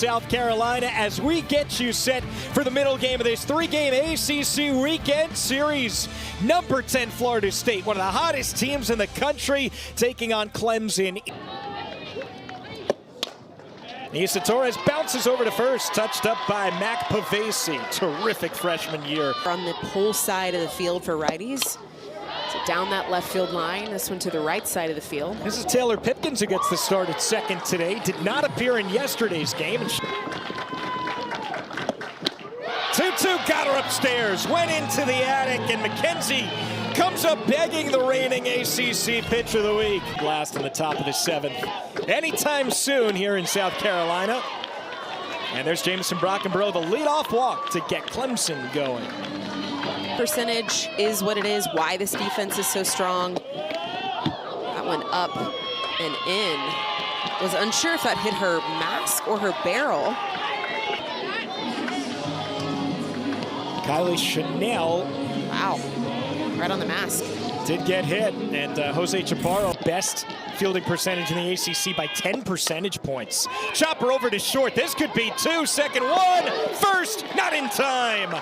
South Carolina, as we get you set for the middle game of this three-game ACC weekend series. Number 10 Florida State, one of the hottest teams in the country, taking on Clemson. Issa Torres bounces over to first, touched up by Mac Pavesi. Terrific freshman year. On the pole side of the field for righties. So down that left field line, this one to the right side of the field. This is Taylor Pipkins who gets the start at second today. Did not appear in yesterday's game. 2-2 got her upstairs, went into the attic, and McKenzie comes up begging the reigning ACC Pitch of the Week. Last in the top of the seventh. Anytime soon here in South Carolina. And there's Jamison Brockenborough, the leadoff walk to get Clemson going. Percentage is what it is, why this defense is so strong. That one up and in. Was unsure if that hit her mask or her barrel. Kylie Chanel. Wow, right on the mask. Did get hit, and Jose Chaparro, best fielding percentage in the ACC by 10 percentage points. Chopper over to short. This could be two. Second one. First, not in time.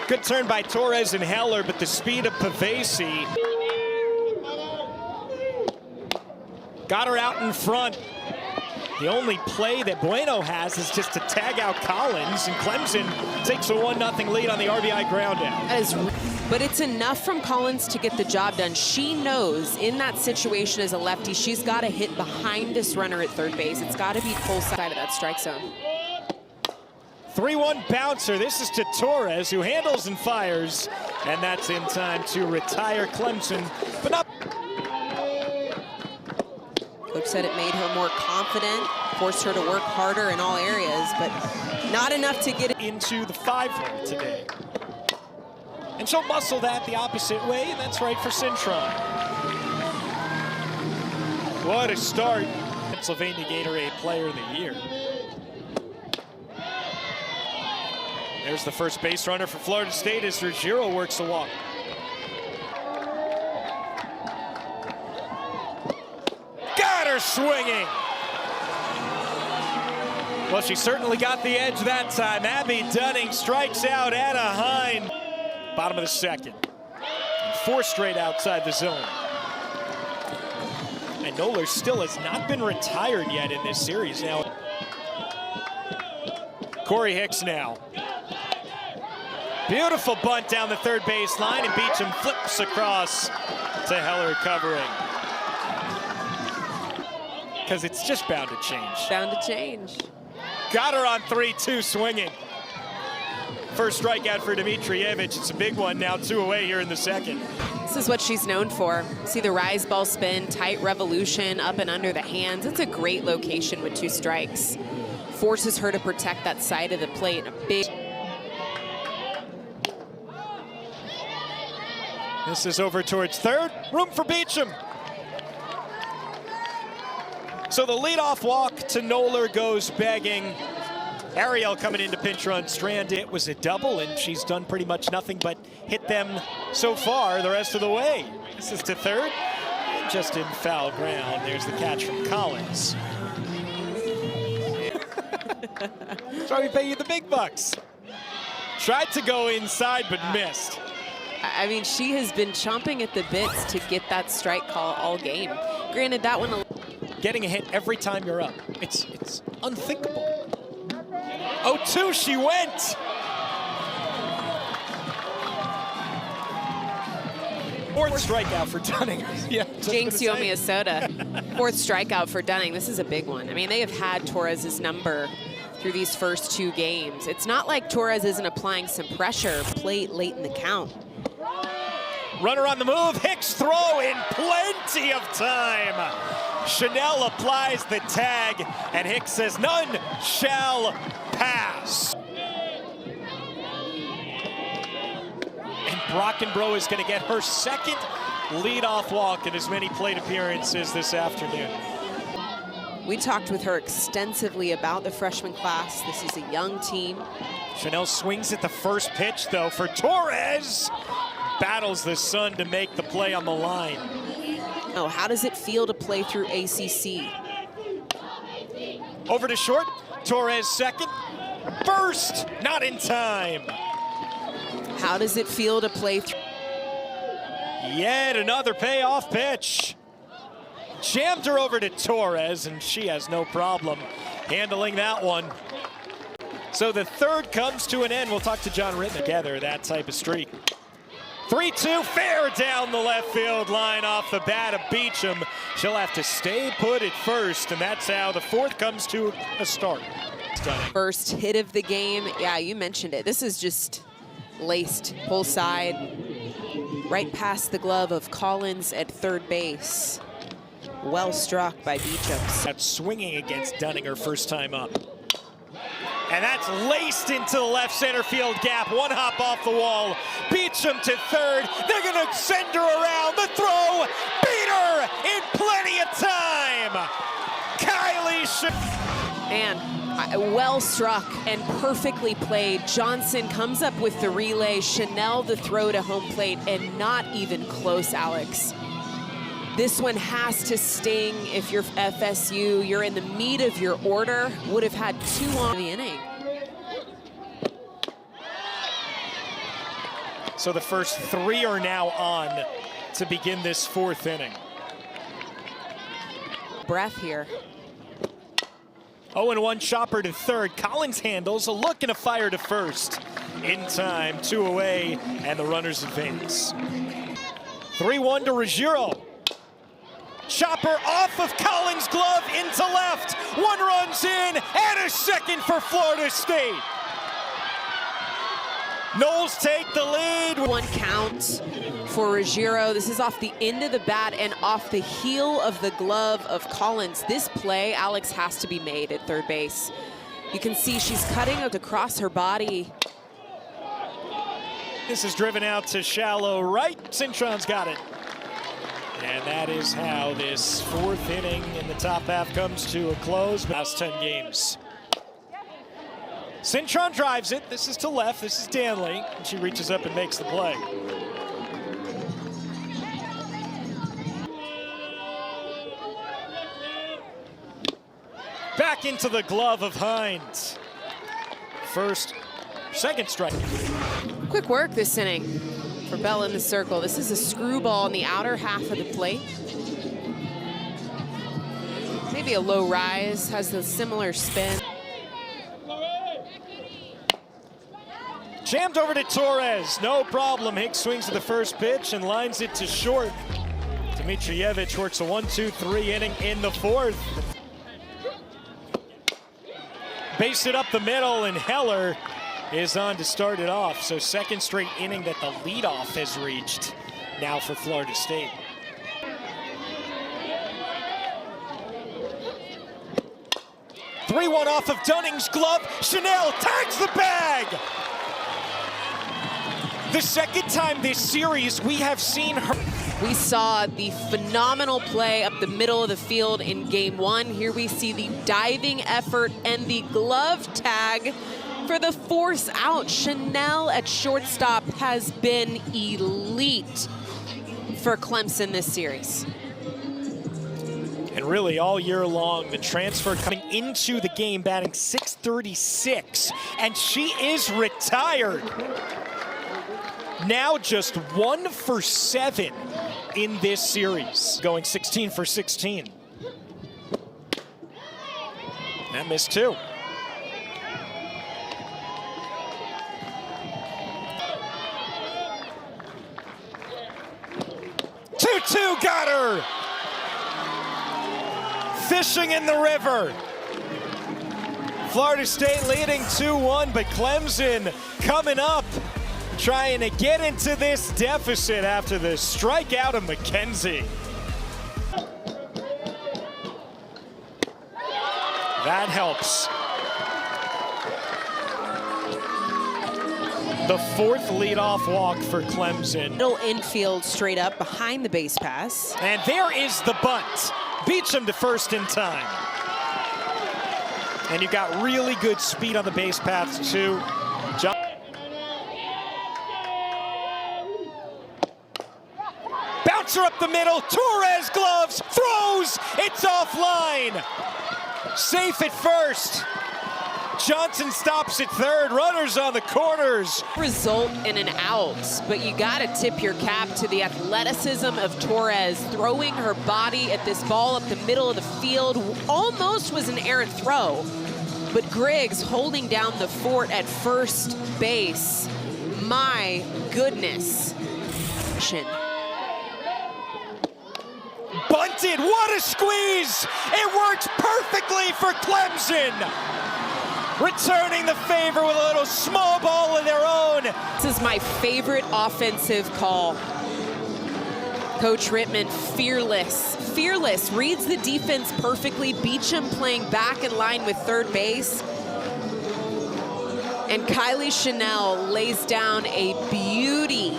Good turn by Torres and Heller, but the speed of Pavesi got her out in front. The only play that Bueno has is just to tag out Collins, and Clemson takes a 1-0 lead on the RBI ground out. But it's enough from Collins to get the job done. She knows in that situation as a lefty, she's got to hit behind this runner at third base. It's got to be full side of that strike zone. 3-1 bouncer. This is to Torres, who handles and fires, and that's in time to retire Clemson. But not. Coach said it made her more confident, forced her to work harder in all areas, but not enough to get it into the 5-hole today. And she'll muscle that the opposite way, and that's right for Cintron. What a start. Pennsylvania Gatorade Player of the Year. There's the first base runner for Florida State as Ruggiero works the walk. Got her swinging. Well, she certainly got the edge that time. Abby Dunning strikes out Anna Hine. Bottom of the second. And 4 straight outside the zone. And Noller still has not been retired yet in this series. Now, Corey Hicks now. Beautiful bunt down the third base line, and Beecham flips across to Heller covering. Because it's just bound to change. Bound to change. Got her on 3-2 swinging. First strikeout for Dmitrievich. It's a big one now, 2 away here in the second. This is what she's known for. See the rise ball spin, tight revolution, up and under the hands. It's a great location with 2 strikes. Forces her to protect that side of the plate. A big. This is over towards third. Room for Beecham. So the leadoff walk to Noller goes begging. Ariel coming into pinch run. Strand, it was a double, and she's done pretty much nothing but hit them so far the rest of the way. This is to third. Just in foul ground. There's the catch from Collins. That's why we pay you the big bucks. Tried to go inside, but missed. I mean, she has been chomping at the bits to get that strike call all game. Granted, that one. Getting a hit every time you're up. It's unthinkable. 0-2, she went. Fourth strikeout for Dunning. Yeah, Jinx, you owe me a soda. 4th strikeout for Dunning. This is a big one. I mean, they have had Torres's number through these first 2 games. It's not like Torres isn't applying some pressure late in the count. Runner on the move. Hicks throw in plenty of time. Chanel applies the tag, and Hicks says none shall pass. And Brockenborough is going to get her second leadoff walk in as many plate appearances this afternoon. We talked with her extensively about the freshman class. This is a young team. Chanel swings at the first pitch, though, for Torres. Battles the sun to make the play on the line. Oh, how does it feel to play through ACC? Over to short. Torres second. First, not in time. How does it feel to play through? Yet another payoff pitch. Jammed her over to Torres, and she has no problem handling that one. So the third comes to an end. We'll talk to John Rittman together, that type of streak. 3-2, fair down the left field line off the bat of Beecham. She'll have to stay put at first, and that's how the fourth comes to a start. Stunning. First hit of the game. Yeah, you mentioned it. This is just laced, pull side, right past the glove of Collins at third base. Well struck by Beecham. That's swinging against Dunning her first time up. And that's laced into the left center field gap. One hop off the wall. Beecham to third. They're going to send her around. The throw. Beat her in plenty of time. Kylie. Man, well struck and perfectly played. Johnson comes up with the relay. Chanel the throw to home plate, and not even close, Alex. This one has to sting if you're FSU. You're in the meat of your order. Would have had 2 on the inning. So the first 3 are now on to begin this fourth inning. Breath here. 0-1 chopper to third. Collins handles a look and a fire to first. In time, 2 away, and the runners advance. 3-1 to Ruggiero. Chopper off of Collins' glove into left. 1 runs in, and a second for Florida State. Noles take the lead. 1 count for Ruggiero. This is off the end of the bat and off the heel of the glove of Collins. This play, Alex, has to be made at third base. You can see she's cutting across her body. This is driven out to shallow right. Cintron's got it. And that is how this fourth inning in the top half comes to a close. Last 10 games. Cintron drives it. This is to left. This is Danley. And she reaches up and makes the play. Back into the glove of Hines. Second strike. Quick work this inning for Bell in the circle. This is a screwball in the outer half of the plate. Maybe a low rise, has a similar spin. Jammed over to Torres, no problem. Hicks swings to the first pitch and lines it to short. Dmitrievich works a 1-2-3 inning in the fourth. Base it up the middle, and Heller is on to start it off. So second straight inning that the leadoff has reached now for Florida State. Three-one off of Dunning's glove. Chanel tags the bag. The second time this series we have seen her. We saw the phenomenal play up the middle of the field in game 1. Here we see the diving effort and the glove tag for the force out. Chanel at shortstop has been elite for Clemson this series. And really all year long, the transfer coming into the game, batting .636, and she is retired. Now just 1 for 7 in this series, going 16 for 16. That missed 2. Two got her. Fishing in the river. Florida State leading 2-1, but Clemson coming up, trying to get into this deficit after the strikeout of McKenzie. That helps. The fourth leadoff walk for Clemson. Middle infield straight up behind the base pass. And there is the bunt. Beecham to first in time. And you've got really good speed on the base paths too. Bouncer up the middle, Torres gloves, throws, it's offline. Safe at first. Johnson stops at third. Runners on the corners. Result in an out, but you got to tip your cap to the athleticism of Torres, throwing her body at this ball up the middle of the field. Almost was an errant throw, but Griggs holding down the fort at first base. My goodness. Bunted, what a squeeze! It works perfectly for Clemson. Returning the favor with a little small ball of their own. This is my favorite offensive call. Coach Rittman, fearless, reads the defense perfectly. Beecham playing back in line with third base. And Kylie Chanel lays down a beauty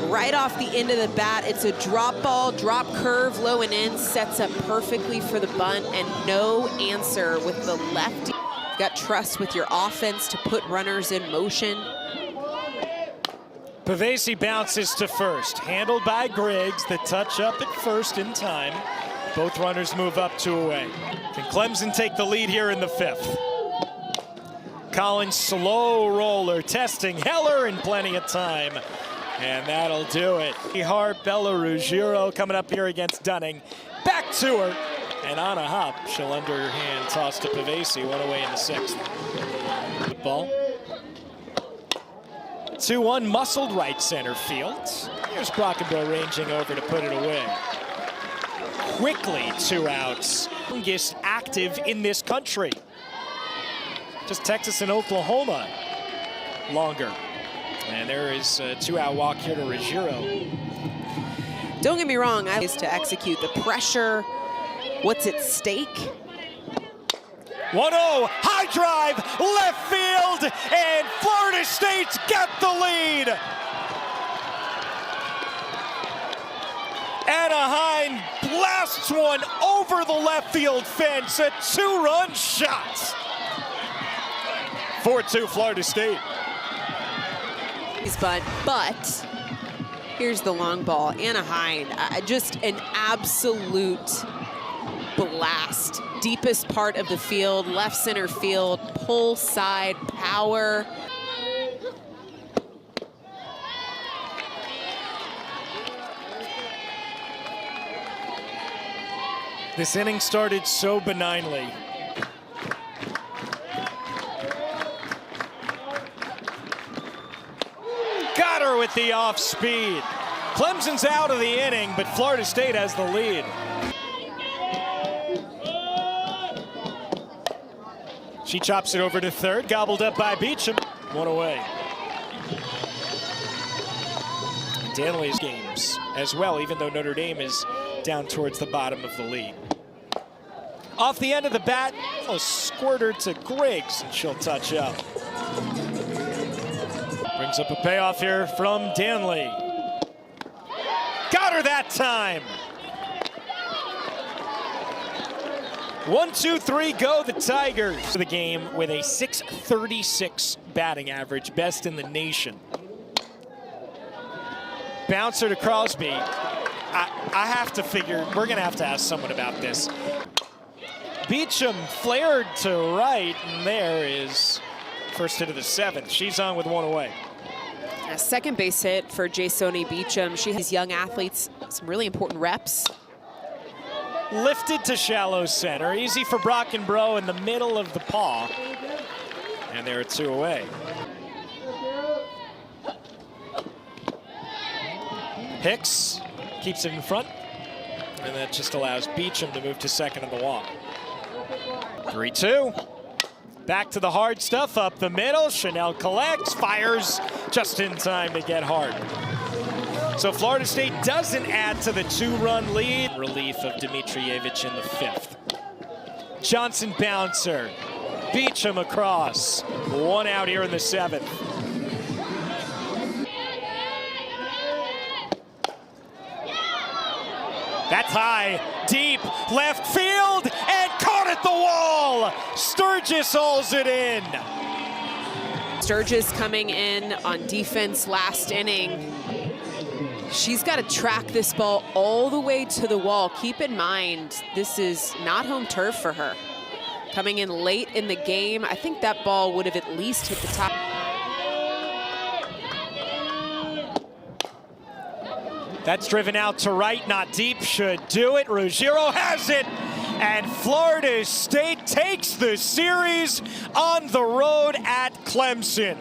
right off the end of the bat. It's a drop ball, drop curve, low and in, sets up perfectly for the bunt, and no answer with the lefty. You've got trust with your offense to put runners in motion. Pavesi bounces to first, handled by Griggs. The touch up at first in time. Both runners move up 2 away. Can Clemson take the lead here in the 5th? Collins, slow roller, testing Heller in plenty of time. And that'll do it. Hart Bella Ruggiero coming up here against Dunning. Back to her. And on a hop, she'll underhand toss to Pavesi, 1 away in the 6th. Ball. 2-1, muscled right center field. Here's Brockenbill ranging over to put it away. Quickly 2 outs. Longest active in this country. Just Texas and Oklahoma longer. And there is a 2-out walk here to Ruggiero. Don't get me wrong, I is to execute the pressure. What's at stake? 1-0, high drive, left field, and Florida State's got the lead. Anaheim blasts one over the left field fence, a 2-run shot. 4-2 Florida State. But here's the long ball. Anaheim, just an absolute blast. Deepest part of the field, left center field, pull side power. This inning started so benignly. Got her with the off speed. Clemson's out of the inning, but Florida State has the lead. She chops it over to third, gobbled up by Beecham. 1 away. Danley's games as well, even though Notre Dame is down towards the bottom of the league. Off the end of the bat, a squirter to Griggs, and she'll touch up. Brings up a payoff here from Danley. Got her that time. 1, 2, 3, go the Tigers. The game with a .636 batting average, best in the nation. Bouncer to Crosby. I have to figure, we're gonna have to ask someone about this. Beecham flared to right, and there is first hit of the 7th. She's on with 1 away. A second base hit for Jasoni Beecham. She has young athletes, some really important reps. Lifted to shallow center. Easy for Brockenbrough in the middle of the paw. And there are 2 away. Hicks keeps it in front. And that just allows Beecham to move to second on the walk. 3-2. Back to the hard stuff up the middle. Chanel collects, fires just in time to get hard. So Florida State doesn't add to the 2-run lead. Relief of Dmitrievich in the 5th. Johnson bouncer. Beecham across. 1 out here in the 7th. That's high, deep, left field, and caught at the wall. Sturgis hauls it in. Sturgis coming in on defense last inning. She's got to track this ball all the way to the wall. Keep in mind, this is not home turf for her. Coming in late in the game, I think that ball would have at least hit the top. That's driven out to right, not deep, should do it. Ruggiero has it, and Florida State takes the series on the road at Clemson.